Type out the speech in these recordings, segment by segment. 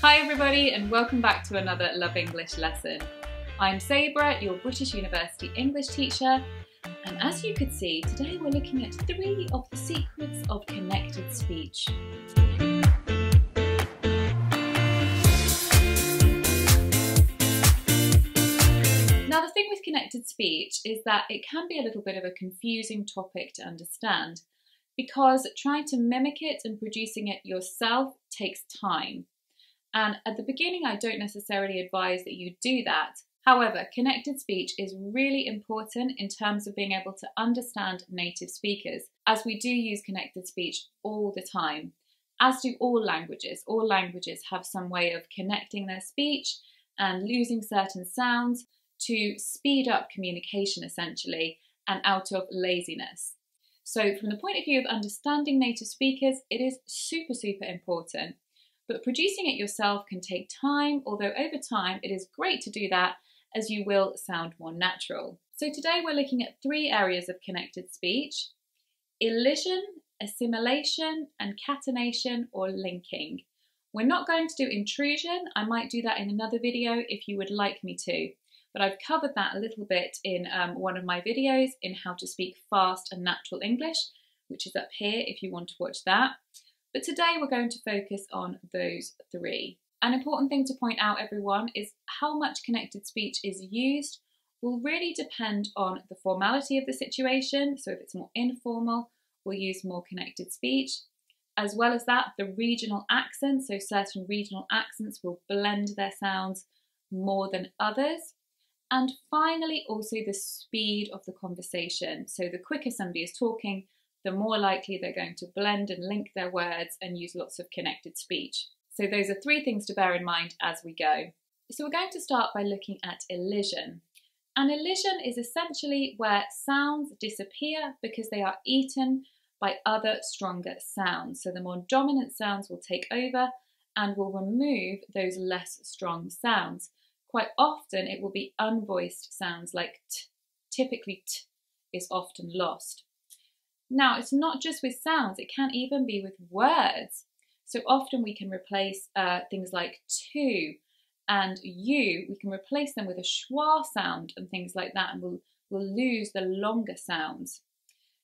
Hi everybody and welcome back to another Love English lesson. I'm Sabra, your British University English teacher, and as you could see, today we're looking at 3 of the secrets of connected speech. Now the thing with connected speech is that it can be a little bit of a confusing topic to understand because trying to mimic it and producing it yourself takes time. And at the beginning, I don't necessarily advise that you do that. However, connected speech is really important in terms of being able to understand native speakers, as we do use connected speech all the time, as do all languages. All languages have some way of connecting their speech and losing certain sounds to speed up communication, essentially, and out of laziness. So from the point of view of understanding native speakers, it is super important. But producing it yourself can take time, although over time it is great to do that as you will sound more natural. So today we're looking at 3 areas of connected speech: elision, assimilation, and catenation or linking. We're not going to do intrusion. I might do that in another video if you would like me to, but I've covered that a little bit in one of my videos in how to speak fast and natural English, which is up here if you want to watch that. But today we're going to focus on those 3. An important thing to point out, everyone, is how much connected speech is used will really depend on the formality of the situation. So if it's more informal, we'll use more connected speech. As well as that, the regional accents, so certain regional accents will blend their sounds more than others. And finally, also the speed of the conversation. So the quicker somebody is talking, the more likely they're going to blend and link their words and use lots of connected speech. So those are 3 things to bear in mind as we go. So we're going to start by looking at elision. And elision is essentially where sounds disappear because they are eaten by other stronger sounds. So the more dominant sounds will take over and will remove those less strong sounds. Quite often it will be unvoiced sounds like t. Typically t is often lost. Now, it's not just with sounds, it can even be with words. So often we can replace things like to and you, we can replace them with a schwa sound and things like that, and we'll lose the longer sounds.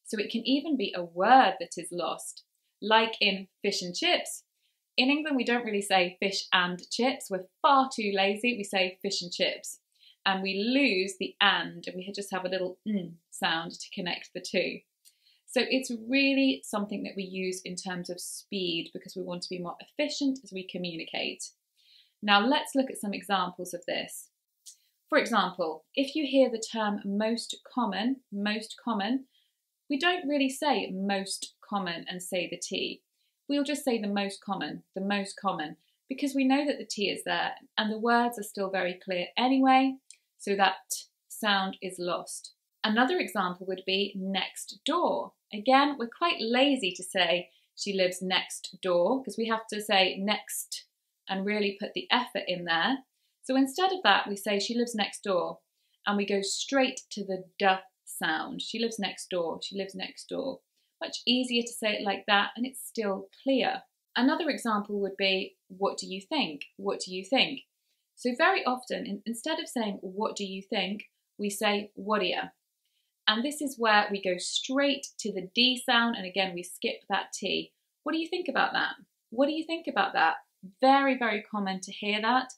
So it can even be a word that is lost, like in fish and chips. In England, we don't really say fish and chips. We're far too lazy. We say fish and chips. And we lose the and we just have a little sound to connect the two. So it's really something that we use in terms of speed because we want to be more efficient as we communicate. Now let's look at some examples of this. For example, if you hear the term most common, we don't really say most common and say the T. We'll just say the most common, because we know that the T is there and the words are still very clear anyway, so that sound is lost. Another example would be next door. Again, we're quite lazy to say she lives next door because we have to say next and really put the effort in there. So instead of that, we say she lives next door and we go straight to the D sound. She lives next door, she lives next door. Much easier to say it like that and it's still clear. Another example would be, what do you think? What do you think? So very often, instead of saying, what do you think? We say, what do you? And this is where we go straight to the D sound, and again, we skip that T. What do you think about that? What do you think about that? Very common to hear that.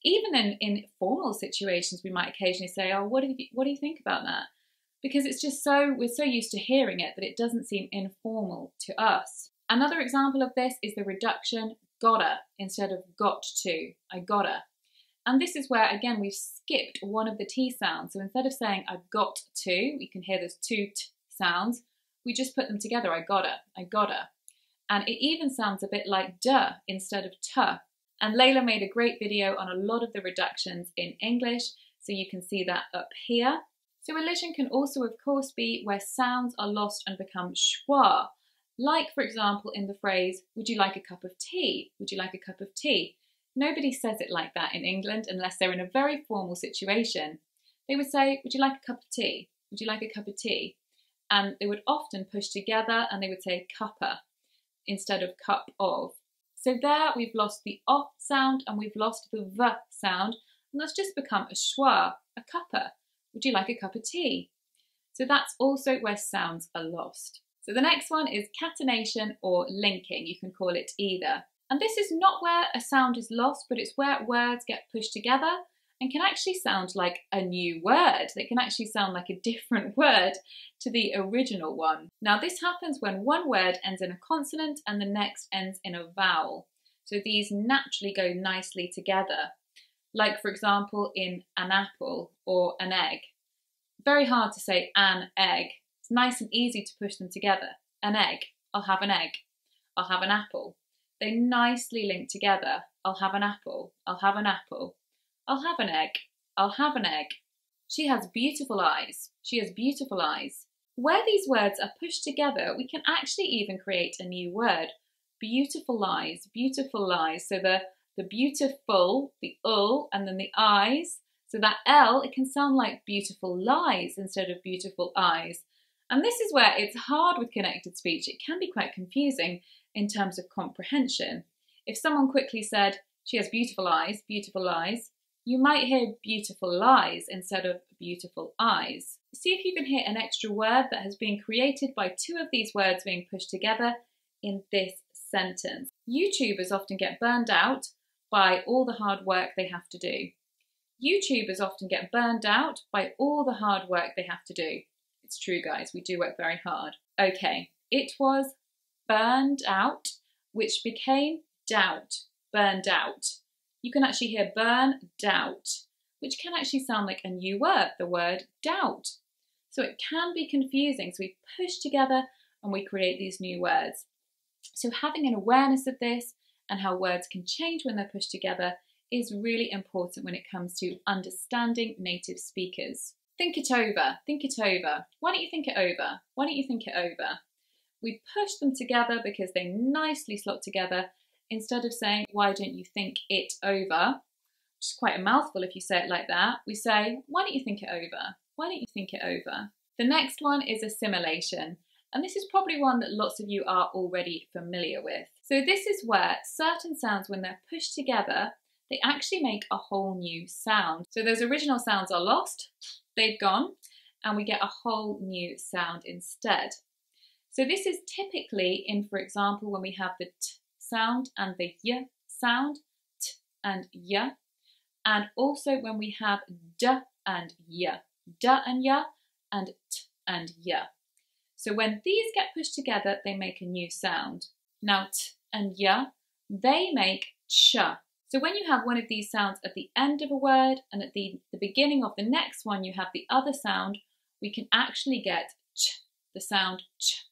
Even in formal situations, we might occasionally say, oh, what do you think about that? Because it's just we're so used to hearing it that it doesn't seem informal to us. Another example of this is the reduction gotta instead of got to, I gotta. And this is where, again, we've skipped one of the T sounds. So instead of saying I've got to, we can hear those 2 T sounds. We just put them together, I gotta. And it even sounds a bit like duh instead of tuh. And Leila made a great video on a lot of the reductions in English, so you can see that up here. So elision can also, of course, be where sounds are lost and become schwa. Like, for example, in the phrase, would you like a cup of tea? Would you like a cup of tea? Nobody says it like that in England unless they're in a very formal situation. They would say, would you like a cup of tea? Would you like a cup of tea? And they would often push together and they would say cuppa instead of cup of. So there we've lost the O sound and we've lost the V sound, and that's just become a schwa, a cuppa. Would you like a cup of tea? So that's also where sounds are lost. So the next one is catenation or linking. You can call it either. And this is not where a sound is lost, but it's where words get pushed together and can actually sound like a new word. They can actually sound like a different word to the original one. Now this happens when one word ends in a consonant and the next ends in a vowel. So these naturally go nicely together. Like for example in an apple or an egg. Very hard to say an egg. It's nice and easy to push them together. An egg, I'll have an egg. I'll have an apple. They nicely link together. I'll have an apple. I'll have an apple. I'll have an egg. I'll have an egg. She has beautiful eyes. She has beautiful eyes. Where these words are pushed together, we can actually even create a new word. Beautiful eyes, beautiful eyes. So the beautiful, the ul, and then the eyes. So that L, it can sound like beautiful lies instead of beautiful eyes. And this is where it's hard with connected speech. It can be quite confusing in terms of comprehension. If someone quickly said, she has beautiful eyes, you might hear beautiful lies instead of beautiful eyes. See if you can hear an extra word that has been created by two of these words being pushed together in this sentence. YouTubers often get burned out by all the hard work they have to do. YouTubers often get burned out by all the hard work they have to do. It's true, guys, we do work very hard. Okay, it was burned out, which became doubt, burned out. You can actually hear burn, doubt, which can actually sound like a new word, the word doubt. So it can be confusing. So we push together and we create these new words. So having an awareness of this and how words can change when they're pushed together is really important when it comes to understanding native speakers. Think it over, think it over. Why don't you think it over? Why don't you think it over? We push them together because they nicely slot together instead of saying, why don't you think it over? Which is quite a mouthful if you say it like that. We say, why don't you think it over? Why don't you think it over? The next one is assimilation. And this is probably one that lots of you are already familiar with. So this is where certain sounds, when they're pushed together, they actually make a whole new sound. So those original sounds are lost, they've gone, and we get a whole new sound instead. So this is typically in, for example, when we have the t sound and the y sound, t and y, and also when we have d and y, and t and y. So when these get pushed together, they make a new sound. Now t and y, they make ch. So when you have one of these sounds at the end of a word and at the beginning of the next one you have the other sound, we can actually get ch, the sound ch.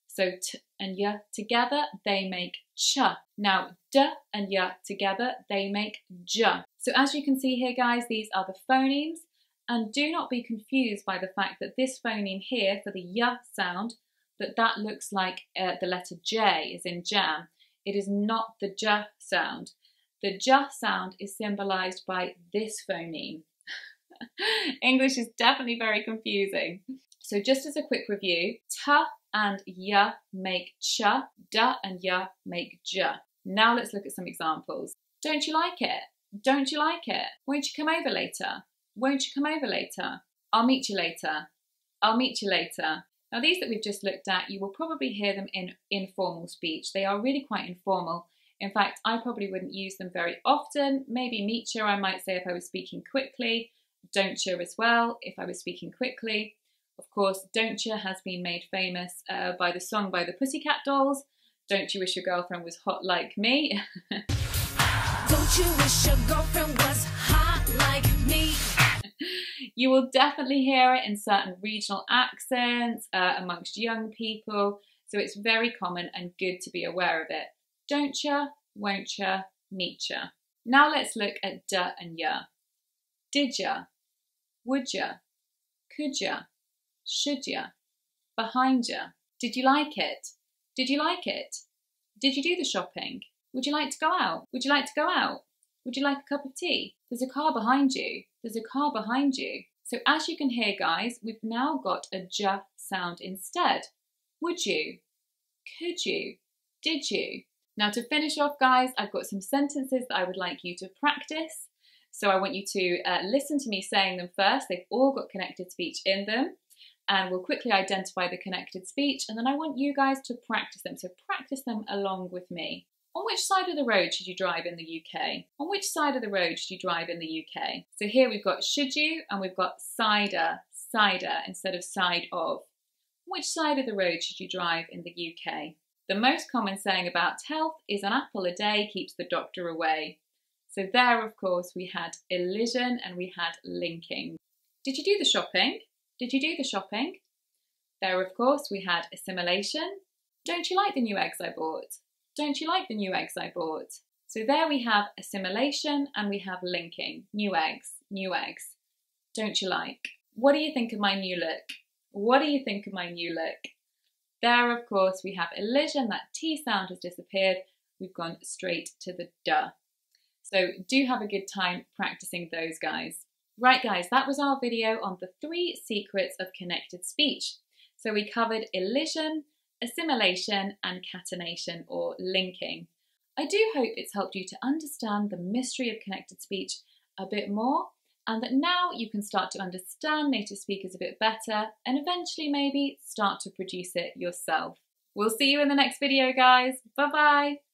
So t and y together, they make ch. Now d and y together, they make j. So as you can see here, guys, these are the phonemes. And do not be confused by the fact that this phoneme here for the y sound, that looks like the letter J, as in jam. It is not the j sound. The j sound is symbolized by this phoneme. English is definitely very confusing. So just as a quick review, t and y make ch, d and y make j. Now let's look at some examples. Don't you like it? Don't you like it? Won't you come over later? Won't you come over later? I'll meet you later. I'll meet you later. Now these that we've just looked at, you will probably hear them in informal speech. They are really quite informal. In fact, I probably wouldn't use them very often. Maybe meet you, I might say if I was speaking quickly. Don't you as well, if I was speaking quickly. Of course, don't you has been made famous by the song by the Pussycat Dolls. Don't you wish your girlfriend was hot like me? Don't you wish your girlfriend was hot like me? You will definitely hear it in certain regional accents amongst young people. So it's very common and good to be aware of it. Don't ya, won't ya, meet ya. Now let's look at d and ya. Did ya, would ya, could ya, should ya, behind ya. Did you like it? Did you like it? Did you do the shopping? Would you like to go out? Would you like to go out? Would you like a cup of tea? There's a car behind you. There's a car behind you. So as you can hear, guys, we've now got a j sound instead. Would you? Could you? Did you? Now to finish off, guys, I've got some sentences that I would like you to practice. So I want you to listen to me saying them first. They've all got connected speech in them. And we'll quickly identify the connected speech, and then I want you guys to practice them. So practice them along with me. On which side of the road should you drive in the UK? On which side of the road should you drive in the UK? So here we've got should you, and we've got cider instead of side of. On which side of the road should you drive in the UK? The most common saying about health is an apple a day keeps the doctor away. So there, of course, we had elision and we had linking. Did you do the shopping? Did you do the shopping? There, of course, we had assimilation. Don't you like the new eggs I bought? Don't you like the new eggs I bought? So there we have assimilation and we have linking. New eggs, new eggs. Don't you like? What do you think of my new look? What do you think of my new look? There, of course, we have elision. That T sound has disappeared. We've gone straight to the duh. So do have a good time practicing those, guys. Right, guys, that was our video on the 3 secrets of connected speech. So we covered elision, assimilation, and catenation or linking. I do hope it's helped you to understand the mystery of connected speech a bit more, and that now you can start to understand native speakers a bit better and eventually maybe start to produce it yourself. We'll see you in the next video, guys. Bye-bye.